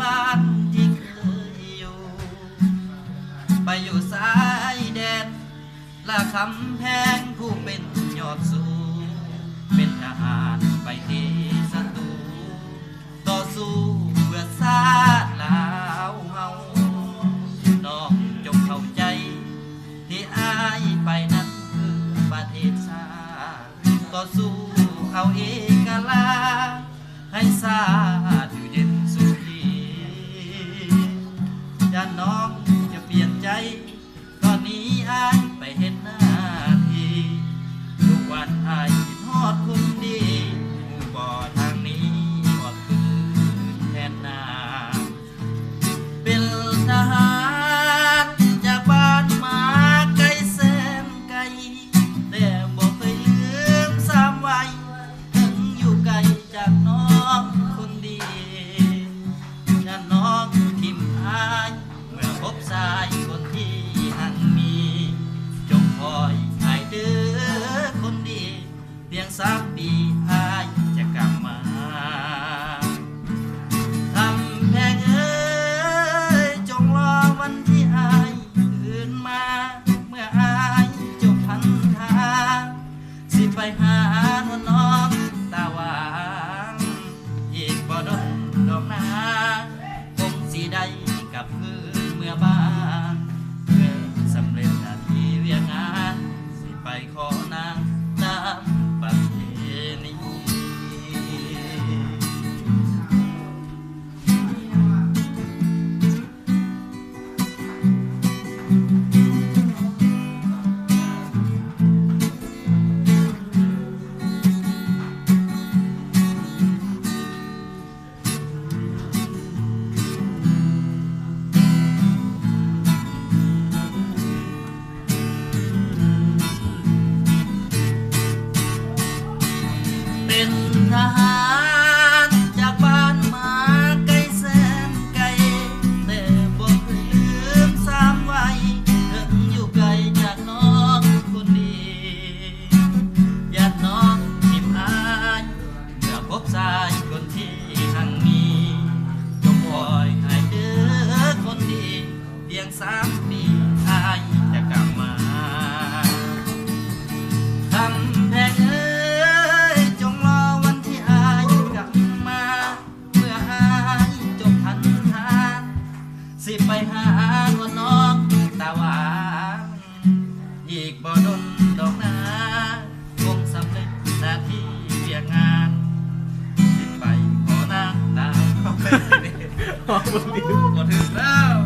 บ้านที่เคยอยู่ไปอยู่สายแดนละคำแพงผู้เป็นยอดสูงเป็นทหารไปที่ศัตรูต่อสู้เพื่อชาติลาวเฮาน้องจงเข้าใจที่อายไปนั้นคือประเทศชาติต่อสู้เอาเอกราชให้ชาติอยู่เย็นสุขีอย่าน้องจะเปลี่ยนใจตอนนี้อายไปเห็นหน้าที่ทุกวันอายคิดฮอดคนดีผู้บ่ทางนี้อดคืนแทนหน้าเป็นทหารจากบ้านมาไกลแสนไกลแต่บ่เคยลืมสามวัยถึงอยู่ไกลจากน้องคนดีอย่าน้องทิมอายเมื่อพบชายคนที่หังมีจงคอยอายเด้อคนดีเพียง3 ปีอายจะกลับมาทำแพงเอ้ยจงรอวันที่อายคืนมาเมื่ออายจบพันทางสิไปหาน้องตาหวางอีกบ่ดนดอกนาคงสิได้กลับคืนเมื่อบ้านเพื่อสำเร็จหน้าที่เวียงงานสิไปขอนางตามประเพณี เป็นทหารจากบ้านมาไกลแสนไกลแต่บ่เคยลืมสามวัยถึงอยู่ไกลจากน้องคนดีอย่าน้องทิมอายเมื่อพบชายคนที่หังมีจงคอยให้เด้อคนดีเพียง3 ปีอายจะกลับมาคำแพงเอ้ยจงรอวันที่อายกลับมาเมื่ออายจบพันทางสิไปหาน้องตาหวางอีกบ่ดนดอกนาคงสำเร็จหน้าที่เวียงงานสิไปขอนางตาบ่ถึงแล้ว